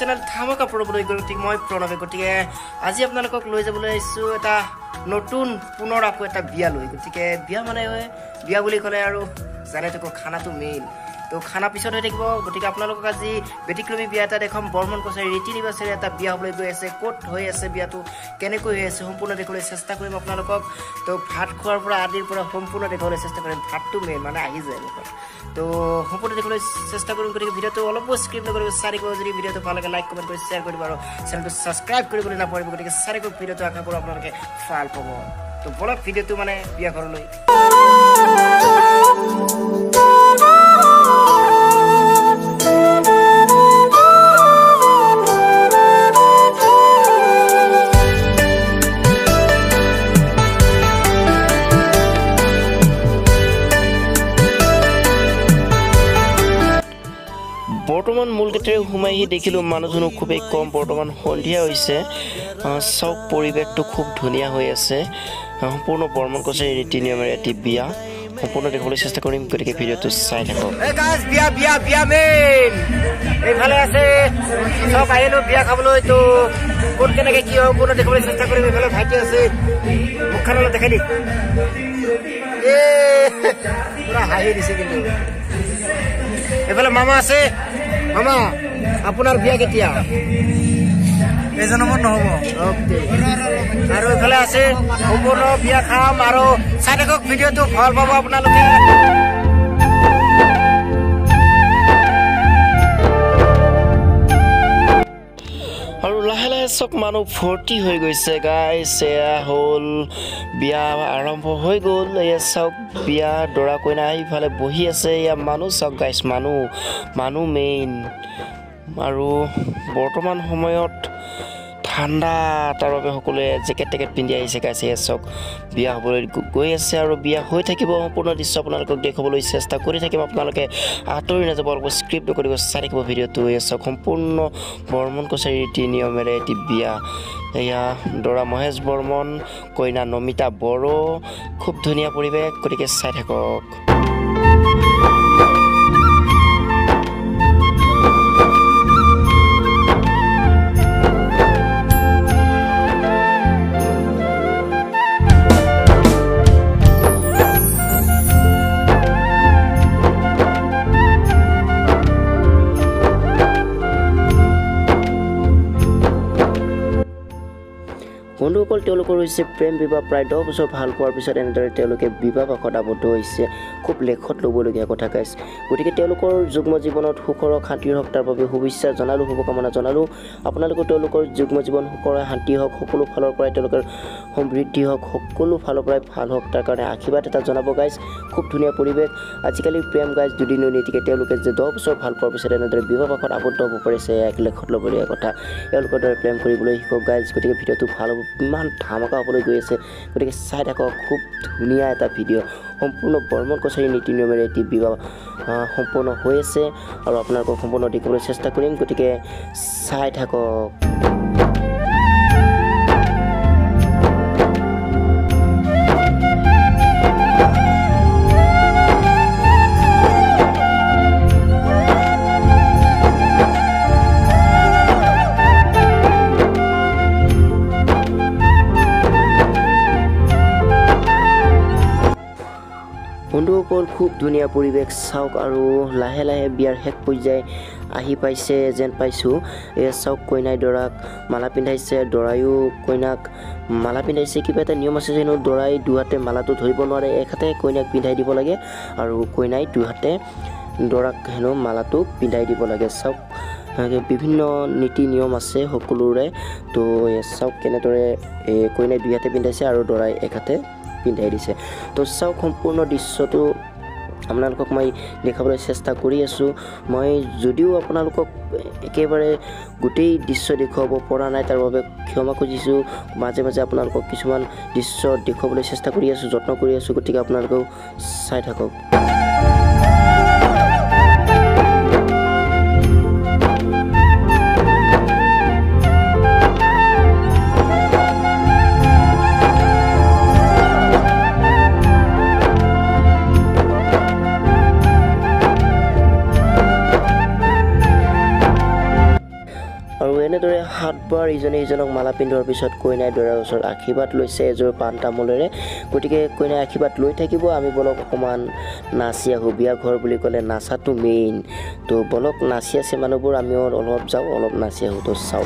channel ধামাকা পৰবলৈ গতিকে মই প্ৰণৱে গতিকে আজি আপোনালোকক লৈ যাবলৈ আহিছোঁ এটা নতুন পুনৰ আকৌ এটা বিয়া লৈ গতিকে বিয়া মানে বিয়া বুলি ক'লে আৰু জানে তো খানাটো মেইন তো খানা পিছত হৈ থাকিব গতিকে আপোনালোকক আজি ব্যতিক্ৰমী বিয়া এটা দেখাম বৰ্মন কছাৰী ৰীতি নিবাসেৰে এটা বিয়া হ'বলৈ গৈ আছে ক'ত হৈ আছে বিয়াটো কেনেকৈ হৈ আছে সম্পূৰ্ণ দেখাবলৈ চেষ্টা কৰিম আপোনালোকক তো ভাত খোৱাৰ পৰা আদিৰ পৰা সম্পূৰ্ণ দেখাবলৈ চেষ্টা কৰিম ভাতটো মেইন মানে আহি যায় মুখত তো সম্পূৰ্ণ দেখাবলৈ চেষ্টা কৰিম গতিকে ভিডিঅ'টো অলপো স্ক্ৰিপ্ট নকৰিব চাৰিক যদি ভিডিঅ'টো ভাল লাগে লাইক কমেণ্ট কৰি শ্বেয়াৰ কৰিব আৰু চেনেলটো ছাবস্ক্ৰাইব কৰিবলৈ নাপাহৰিব গতিকে চাৰিক ভিডিঅ'টো আশা কৰোঁ আপোনালোকে ভাল পাব তো বলক ভিডিঅ'টো মানে বিয়া ঘৰলৈ বৰ্তমান মূল গেটেৰে সোমাই আহি দেখিলোঁ মানুহজনো খুবেই কম বৰ্তমান সন্ধিয়া হৈছে চব পৰিৱেশটো খুব ধুনীয়া হৈ আছে সম্পূৰ্ণ বৰ্মন কছাৰী ৰীতি নিয়মেৰে এটি বিয়া সম্পূৰ্ণ দেখাবলৈ চেষ্টা কৰিম গতিকে ভিডিঅ'টো চাই থাকক বিয়া মেইন এইফালে আছে চব আহিলোঁ বিয়া খাবলৈ তো ক'ত কেনেকৈ কি হয় সম্পূৰ্ণ দেখাবলৈ চেষ্টা কৰিম এইফালে ভাইটি আছে মুখখন অলপ দেখাই দি পুৰা হাঁহি দিছে কিন্তু এইফালে মামা আছে মামা আপোনাৰ বিয়া কেতিয়া এজনমত নহ'ব আৰু এইফালে আছে সম্পূৰ্ণ বিয়া খাম আৰু চাই থাকক ভিডিঅ'টো ভাল পাব আপোনালোকে আৰু লাহে লাহে চব মানুহ ভৰ্তি হৈ গৈছে গাইছ এয়া হ'ল বিয়া আৰম্ভ হৈ গ'ল এয়া চাওক বিয়া দৰা কইনা ইফালে বহি আছে এয়া মানুহ চাওক গাইছ মানুহ মেইন আৰু বৰ্তমান সময়ত ঠাণ্ডা তাৰ বাবে সকলোৱে জেকেট টেকেট পিন্ধি আহিছে গাইছে এয়া চাওক বিয়া হ'বলৈ গৈ আছে আৰু বিয়া হৈ থাকিব সম্পূৰ্ণ দৃশ্য আপোনালোকক দেখুৱাবলৈ চেষ্টা কৰি থাকিম আপোনালোকে আঁতৰি নাযাব অলপ স্ক্ৰিপ্ট নকৰিব চাই থাকিব ভিডিঅ'টো এয়া চাওক সম্পূৰ্ণ বৰ্মন কছাৰী ৰীতি নিয়মেৰে এটি বিয়া এয়া দৰা মহেশ বৰ্মন কইনা নমিতা বড়ো খুব ধুনীয়া পৰিৱেশ গতিকে চাই থাকক বন্ধুসকল তেওঁলোকৰ হৈছে প্ৰেম বিবাহ প্ৰায় 10 বছৰ ভাল পোৱাৰ পিছত এনেদৰে তেওঁলোকে বিবাহ পাশত আবদ্ধ হৈছে খুব লেখত ল'বলগীয়া কথা গাইছ গতিকে তেওঁলোকৰ যুগ্ম জীৱনত সুখৰ শান্তিৰ হওক তাৰ বাবে শুভেচ্ছা জনালোঁ শুভকামনা জনালোঁ আপোনালোকৰ তেওঁলোকৰ যুগ্ম জীৱন সুখৰ শান্তি হওক সকলো ফালৰ পৰাই তেওঁলোকৰ সমৃদ্ধি হওক সকলো ফালৰ পৰাই ভাল হওক তাৰ কাৰণে আশীৰ্বাদ এটা জনাব গাইছ খুব ধুনীয়া পৰিৱেশ আজিকালি প্ৰেম গাইছ দুদিনৰ নীতিকে তেওঁলোকে যে 10 বছৰ ভাল পোৱাৰ পিছত এনেদৰে বিবাহ পাশত আবদ্ধ হ'ব পাৰিছে এক লেখত ল'বলগীয়া কথা তেওঁলোকৰ দৰে প্ৰেম কৰিবলৈ শিকক গাইছ গতিকে ভিডিঅ'টো ভাল হ'ব ইমান ধামাকা হ'বলৈ গৈ আছে গতিকে চাই থাকক খুব ধুনীয়া এটা ভিডিঅ' সম্পূৰ্ণ বৰ্মন কছাৰী নীতি নিয়মেৰে এটি বিবাহ সম্পূৰ্ণ হৈ আছে আৰু আপোনালোকক সম্পূৰ্ণ দেখাবলৈ চেষ্টা কৰিম গতিকে চাই থাকক বন্ধুসকল খুব ধুনীয়া পৰিৱেশ চাওক আৰু লাহে লাহে বিয়াৰ শেষ পৰ্যায় আহি পাইছে যেন পাইছোঁ এয়া চাওক কইনাই দৰাক মালা পিন্ধাইছে দৰায়ো কইনাক মালা পিন্ধাইছে কিবা এটা নিয়ম আছে যেনো দৰাই দুহাতে মালাটো ধৰিব নোৱাৰে এক হাতে কইনাক পিন্ধাই দিব লাগে আৰু কইনাই দুহাতে দৰাক হেনো মালাটো পিন্ধাই দিব লাগে চাওক বিভিন্ন নীতি নিয়ম আছে সকলোৰে তো চাওক কেনেদৰে কইনাই দুই হাতে পিন্ধাইছে আৰু দৰাই এক হাতে পিন্ধাই দিছে তো চাওক সম্পূৰ্ণ দৃশ্যটো আপোনালোকক মই দেখাবলৈ চেষ্টা কৰি আছোঁ মই যদিও আপোনালোকক একেবাৰে গোটেই দৃশ্য দেখুৱাব পৰা নাই তাৰ বাবে ক্ষমা খুজিছোঁ মাজে মাজে আপোনালোকক কিছুমান দৃশ্য দেখুৱাবলৈ চেষ্টা কৰি আছোঁ যত্ন কৰি আছোঁ গতিকে আপোনালোকেও চাই থাকক এনেদৰে 7 বাৰ ইজনে ইজনক মালা পিন্ধোৱাৰ পিছত কইনাই দৰাৰ ওচৰত আশীৰ্বাদ লৈছে এযোৰ পাণ তামোলেৰে গতিকে কইনাই আশীৰ্বাদ লৈ থাকিব আমি বলক অকমান নাচি আহো বিয়া ঘৰ বুলি ক'লে নাচাটো মেইন তো বলক নাচি আছে মানুহবোৰ আমিও অলপ যাওঁ অলপ নাচি আহো তো চাও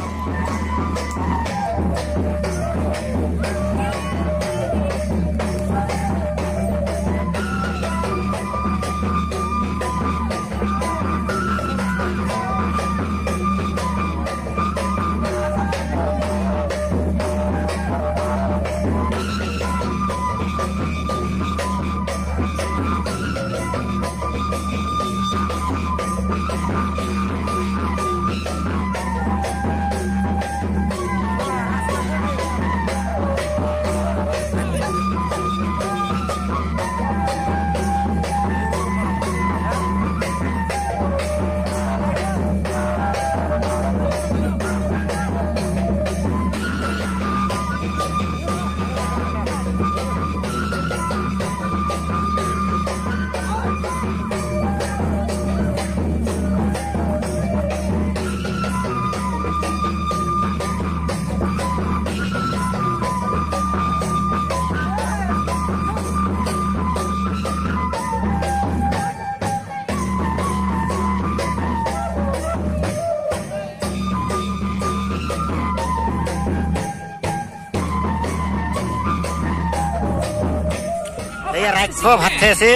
ভাত খাই আছে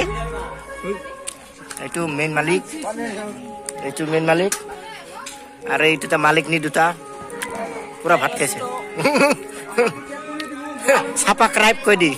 এইটো মেইন মালিক আৰু এইটো মালিক নি দুটা পুৰা ভাত খাইছে চাপা ক্ৰাইব কৈ দি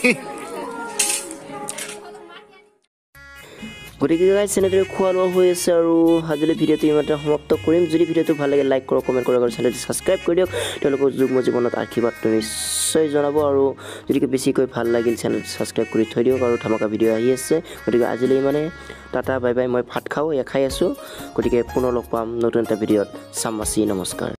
গতিকে গাইজ এনেদৰে খোৱা লোৱা হৈ আছে আৰু আজিলৈ ভিডিঅ'টো ইমানতে সমাপ্ত কৰিম যদি ভিডিঅ'টো ভাল লাগে লাইক কৰক কমেণ্ট কৰক আৰু চেনেলটো ছাবস্ক্ৰাইব কৰি দিয়ক তেওঁলোকৰ যুগ্ম জীৱনত আশীৰ্বাদটো নিশ্চয় জনাব আৰু যদি বেছিকৈ ভাল লাগিল চেনেলটো ছাবস্ক্ৰাইব কৰি থৈ দিয়ক আৰু ধামাকা ভিডিঅ' আহি আছে গতিকে আজিলৈ ইমানে টাটা বাই বাই মই ভাত খাওঁ খাই আছোঁ গতিকে পুনৰ লগ পাম নতুন এটা ভিডিঅ'ত চাম্মাচি নমস্কাৰ